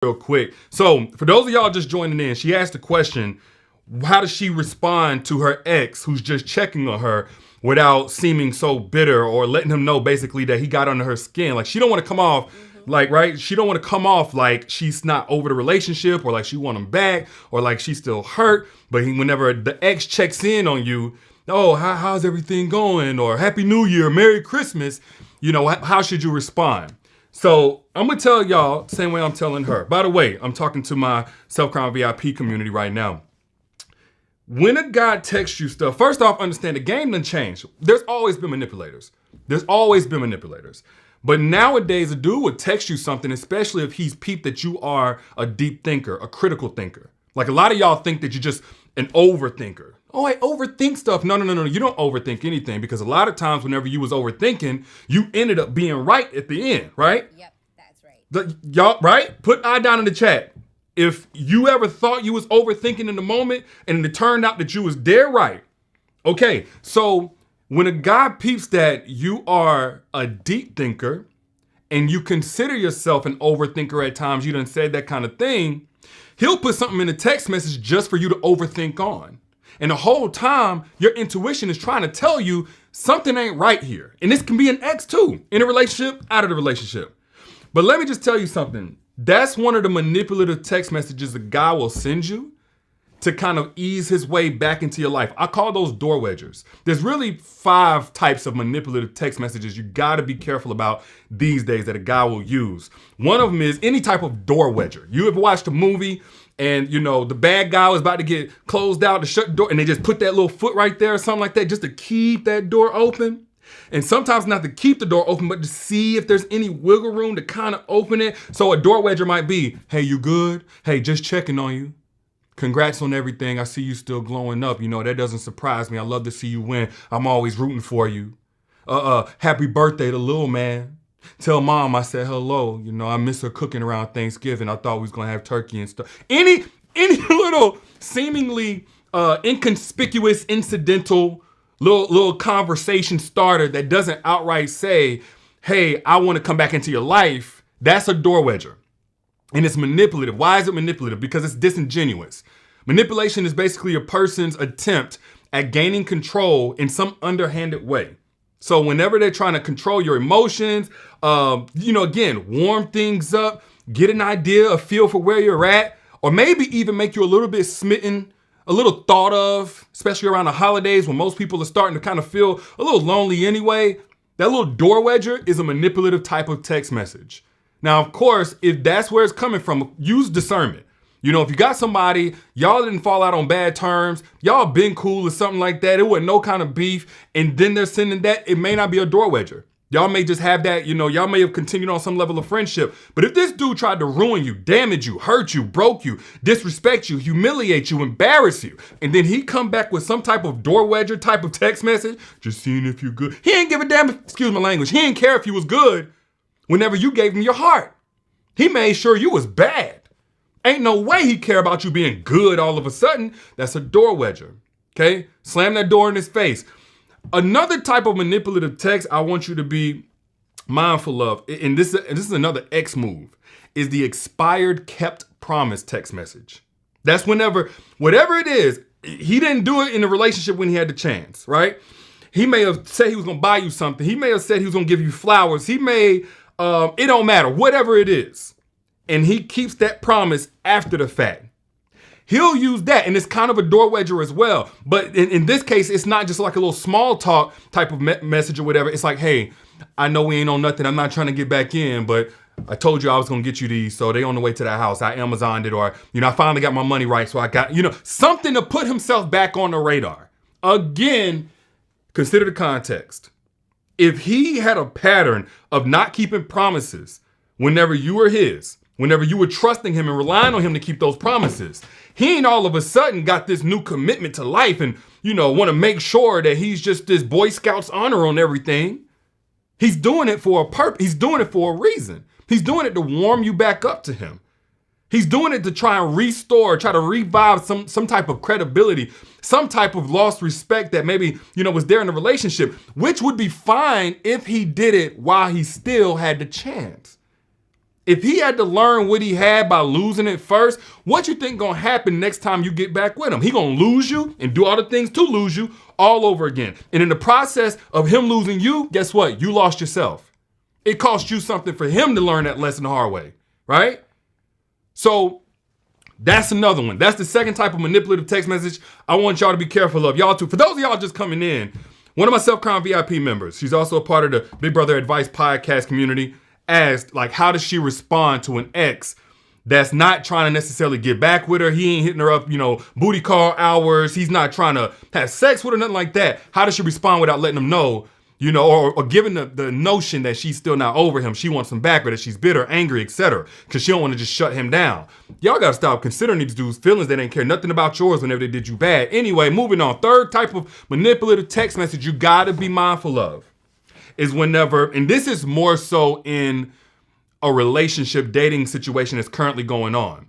real quick. So for those of y'all just joining in, she asked the question, how does she respond to her ex who's just checking on her without seeming so bitter or letting him know basically that he got under her skin? Like, she don't want to come off like, right? She don't want to come off like she's not over the relationship or like she want him back or like she's still hurt. But whenever the ex checks in on you, oh, how's everything going? Or Happy New Year, Merry Christmas. You know, how should you respond? So I'm going to tell y'all same way I'm telling her. By the way, I'm talking to my Self-Crown VIP community right now. When a guy texts you stuff, first off, understand the game done changed. There's always been manipulators. But nowadays, a dude would text you something, especially if he's peeped that you are a deep thinker, a critical thinker. Like, a lot of y'all think that you're just an overthinker. Oh, I overthink stuff. No. You don't overthink anything, because a lot of times whenever you was overthinking, you ended up being right at the end, right? Yep, that's right. Y'all, right? Put I down in the chat. If you ever thought you was overthinking in the moment and it turned out that you was dead right. Okay, so when a guy peeps that you are a deep thinker and you consider yourself an overthinker at times, you done said that kind of thing, he'll put something in a text message just for you to overthink on. And the whole time, your intuition is trying to tell you something ain't right here. And this can be an ex too, in a relationship, out of the relationship. But let me just tell you something. That's one of the manipulative text messages a guy will send you to kind of ease his way back into your life. I call those door wedgers. There's really 5 types of manipulative text messages you gotta be careful about these days that a guy will use. One of them is any type of door wedger. You ever watched a movie and you know the bad guy was about to get closed out to shut the door and they just put that little foot right there or something like that just to keep that door open? And sometimes not to keep the door open, but to see if there's any wiggle room to kind of open it. So a door wedger might be, hey, you good? Hey, just checking on you. Congrats on everything. I see you still glowing up. You know, that doesn't surprise me. I love to see you win. I'm always rooting for you. Happy birthday to Lil Man. Tell mom I said hello. You know, I miss her cooking around Thanksgiving. I thought we was gonna have turkey and stuff. Any little seemingly inconspicuous, incidental little conversation starter that doesn't outright say, hey, I want to come back into your life, that's a door wedger. And it's manipulative. Why is it manipulative? Because it's disingenuous. Manipulation is basically a person's attempt at gaining control in some underhanded way. So whenever they're trying to control your emotions, again, warm things up, get an idea, a feel for where you're at, or maybe even make you a little bit smitten, a little thought of, especially around the holidays when most people are starting to kind of feel a little lonely anyway. That little door wedger is a manipulative type of text message. Now, of course, if that's where it's coming from, use discernment. You know, if you got somebody, y'all didn't fall out on bad terms, y'all been cool or something like that, it wasn't no kind of beef, and then they're sending that, it may not be a door wedger. Y'all may just have that, y'all may have continued on some level of friendship. But if this dude tried to ruin you, damage you, hurt you, broke you, disrespect you, humiliate you, embarrass you, and then he come back with some type of door wedger type of text message, just seeing if you good. He ain't give a damn, excuse my language, he ain't care if you was good whenever you gave him your heart. He made sure you was bad. Ain't no way he care about you being good all of a sudden. That's a door wedger, okay? Slam that door in his face. Another type of manipulative text I want you to be mindful of, and this is another X move, is the expired kept promise text message. That's whenever, whatever it is, he didn't do it in the relationship when he had the chance, right? He may have said he was gonna buy you something. He may have said he was gonna give you flowers. He may, it don't matter, whatever it is. And he keeps that promise after the fact. He'll use that, and it's kind of a door wedger as well. But in this case, it's not just like a little small talk type of message or whatever. It's like, hey, I know we ain't on nothing. I'm not trying to get back in, but I told you I was gonna get you these, so they on the way to the house. I Amazoned it, or, I finally got my money right, so I got, something to put himself back on the radar. Again, consider the context. If he had a pattern of not keeping promises whenever you were his, whenever you were trusting him and relying on him to keep those promises, he ain't all of a sudden got this new commitment to life and, want to make sure that he's just this Boy Scouts honor on everything. He's doing it for a purpose. He's doing it for a reason. He's doing it to warm you back up to him. He's doing it to try and restore, try to revive some type of credibility, some type of lost respect that maybe, was there in the relationship, which would be fine if he did it while he still had the chance. If he had to learn what he had by losing it first, what you think gonna happen next time you get back with him? He gonna lose you and do all the things to lose you all over again. And in the process of him losing you, guess what? You lost yourself. It cost you something for him to learn that lesson the hard way, right? So that's another one. That's the second type of manipulative text message I want y'all to be careful of. Y'all too. For those of y'all just coming in, one of my Self-Crown VIP members, she's also a part of the Big Brother Advice podcast community, asked, like, how does she respond to an ex that's not trying to necessarily get back with her? He ain't hitting her up, booty call hours. He's not trying to have sex with her, nothing like that. How does she respond without letting him know, or giving the notion that she's still not over him? She wants him back, or that she's bitter, angry, etc. Because she don't want to just shut him down. Y'all got to stop considering these dudes' feelings. They didn't care nothing about yours whenever they did you bad. Anyway, moving on. Third type of manipulative text message you got to be mindful of is whenever, and this is more so in a relationship dating situation that's currently going on,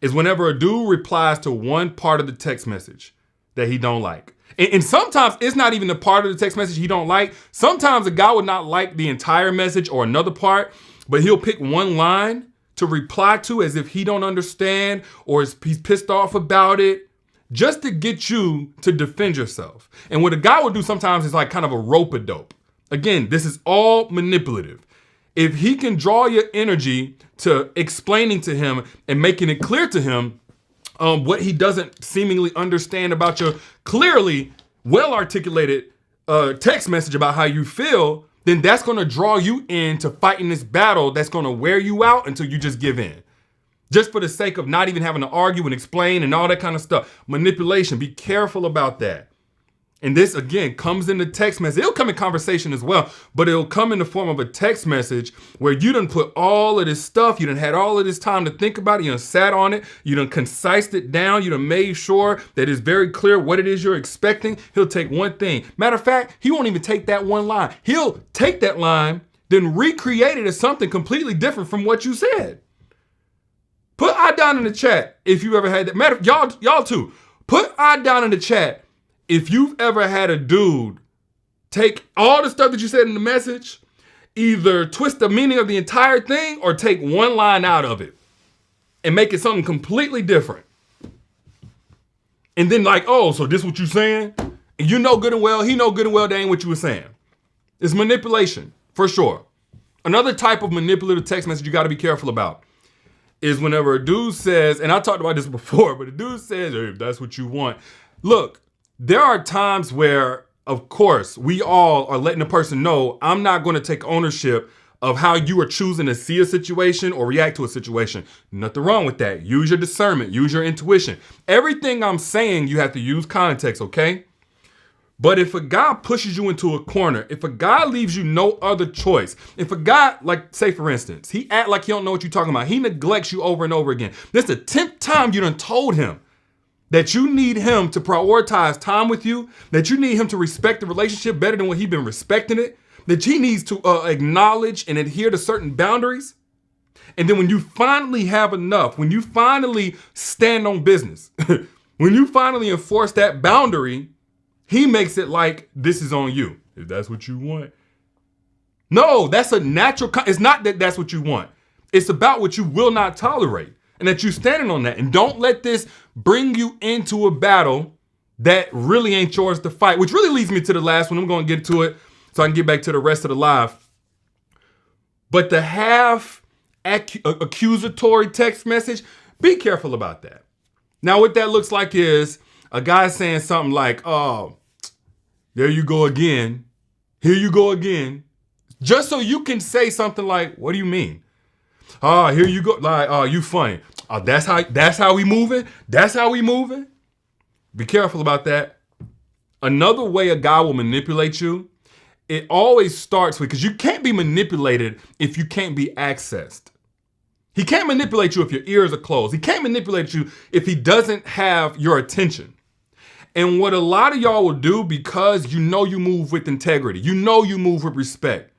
is whenever a dude replies to one part of the text message that he don't like. And sometimes it's not even the part of the text message he don't like. Sometimes a guy would not like the entire message or another part, but he'll pick one line to reply to as if he don't understand or he's pissed off about it, just to get you to defend yourself. And what a guy will do sometimes is like kind of a rope-a-dope. Again, this is all manipulative. If he can draw your energy to explaining to him and making it clear to him what he doesn't seemingly understand about your clearly well-articulated text message about how you feel, then that's going to draw you into fighting this battle that's going to wear you out until you just give in. Just for the sake of not even having to argue and explain and all that kind of stuff. Manipulation, be careful about that. And this, again, comes in the text message. It'll come in conversation as well, but it'll come in the form of a text message where you done put all of this stuff, you done had all of this time to think about it, you done sat on it, you done concised it down, you done made sure that it's very clear what it is you're expecting. He'll take one thing. Matter of fact, he won't even take that one line. He'll take that line, then recreate it as something completely different from what you said. Put I down in the chat if you ever had that. Y'all too. Put I down in the chat if you've ever had a dude take all the stuff that you said in the message, either twist the meaning of the entire thing or take one line out of it and make it something completely different. And then like, oh, so this what you saying? And you know good and well, he know good and well that ain't what you were saying. It's manipulation, for sure. Another type of manipulative text message you got to be careful about is whenever a dude says, and I talked about this before, but a dude says, hey, if that's what you want. Look, there are times where, of course, we all are letting the person know, I'm not going to take ownership of how you are choosing to see a situation or react to a situation. Nothing wrong with that. Use your discernment, use your intuition. Everything I'm saying, you have to use context, okay? But if a guy pushes you into a corner, if a guy leaves you no other choice, if a guy, like, say for instance, he act like he don't know what you're talking about, he neglects you over and over again. This is the 10th time you done told him that you need him to prioritize time with you, that you need him to respect the relationship better than what he's been respecting it, that he needs to acknowledge and adhere to certain boundaries. And then when you finally have enough, when you finally stand on business, when you finally enforce that boundary, he makes it like this is on you. If that's what you want. No, that's a natural, it's not that that's what you want. It's about what you will not tolerate. And that you're standing on that. And don't let this bring you into a battle that really ain't yours to fight. Which really leads me to the last one. I'm going to get to it so I can get back to the rest of the live. But the half accusatory text message, be careful about that. Now what that looks like is a guy saying something like, oh, there you go again. Here you go again. Just so you can say something like, what do you mean? Oh, here you go. Like, oh, you funny. Oh, that's how we moving? That's how we moving? Be careful about that. Another way a guy will manipulate you, it always starts with, because you can't be manipulated if you can't be accessed. He can't manipulate you if your ears are closed. He can't manipulate you if he doesn't have your attention. And what a lot of y'all will do, because you know you move with integrity, you know you move with respect,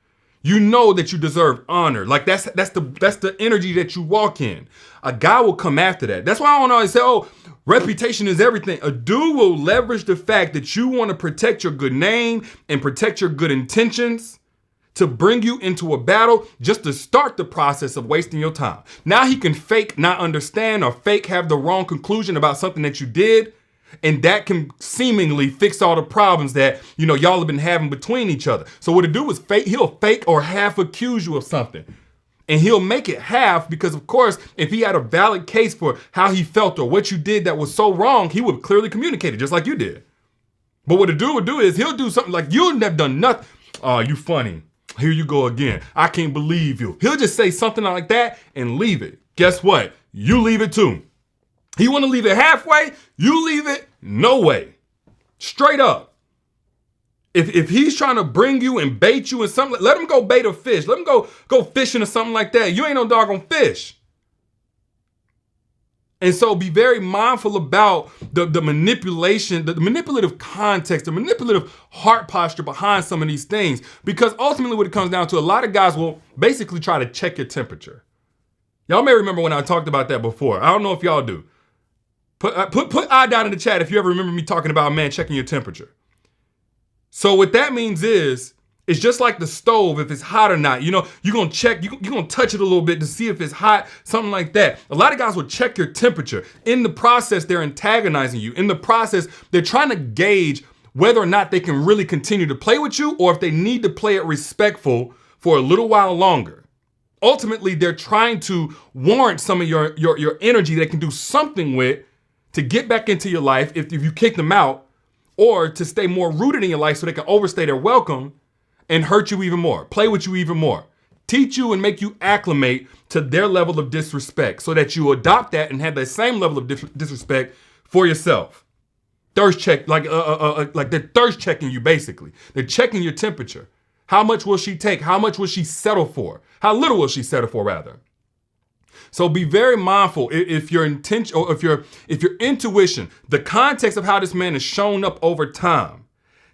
you know that you deserve honor. Like that's the energy that you walk in. A guy will come after that. That's why I don't always say, oh, reputation is everything. A dude will leverage the fact that you want to protect your good name and protect your good intentions to bring you into a battle just to start the process of wasting your time. Now he can fake not understand or fake have the wrong conclusion about something that you did. And that can seemingly fix all the problems that, y'all have been having between each other. So what he'll do is he'll fake or half accuse you of something. And he'll make it half because, of course, if he had a valid case for how he felt or what you did that was so wrong, he would clearly communicate it just like you did. But what a dude would do is he'll do something like you have done nothing. Oh, you funny. Here you go again. I can't believe you. He'll just say something like that and leave it. Guess what? You leave it too. He want to leave it halfway. You leave it no way. Straight up. If he's trying to bring you and bait you in something, let him go bait a fish. Let him go fishing or something like that. You ain't no doggone fish. And so be very mindful about the manipulation, the manipulative context, the manipulative heart posture behind some of these things. Because ultimately what it comes down to, a lot of guys will basically try to check your temperature. Y'all may remember when I talked about that before. I don't know if y'all do. Put I down in the chat if you ever remember me talking about a man checking your temperature. So what that means is, it's just like the stove, if it's hot or not. You're going to check, you're going to touch it a little bit to see if it's hot, something like that. A lot of guys will check your temperature. In the process, they're antagonizing you. In the process, they're trying to gauge whether or not they can really continue to play with you or if they need to play it respectful for a little while longer. Ultimately, they're trying to warrant some of your energy they can do something with to get back into your life if you kick them out, or to stay more rooted in your life so they can overstay their welcome and hurt you even more, play with you even more, teach you and make you acclimate to their level of disrespect so that you adopt that and have that same level of disrespect for yourself. Thirst check, like they're thirst checking you basically. They're checking your temperature. How much will she take? How much will she settle for? How little will she settle for rather? So be very mindful if your intention or if your intuition, the context of how this man has shown up over time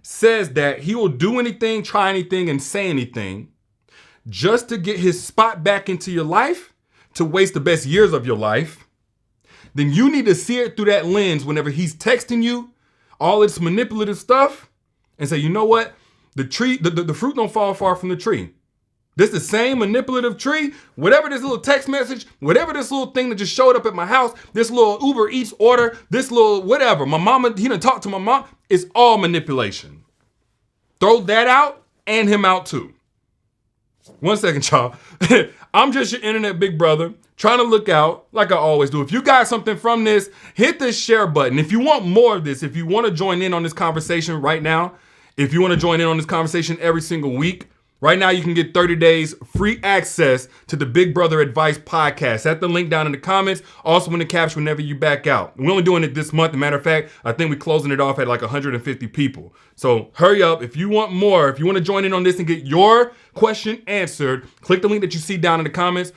says that he will do anything, try anything, and say anything just to get his spot back into your life, to waste the best years of your life, then you need to see it through that lens whenever he's texting you all this manipulative stuff and say, you know what? The tree, the fruit don't fall far from the tree. This the same manipulative tree, whatever this little text message, whatever this little thing that just showed up at my house, this little Uber Eats order, this little whatever, my mama, he done talked to my mom, it's all manipulation. Throw that out and him out too. 1 second, y'all. I'm just your internet big brother, trying to look out like I always do. If you got something from this, hit the share button. If you want more of this, if you want to join in on this conversation right now, if you want to join in on this conversation every single week, right now, you can get 30 days free access to the Big Brother Advice podcast. At the link down in the comments, also in the caption whenever you back out. We're only doing it this month. As a matter of fact, I think we're closing it off at like 150 people. So hurry up. If you want more, if you want to join in on this and get your question answered, click the link that you see down in the comments.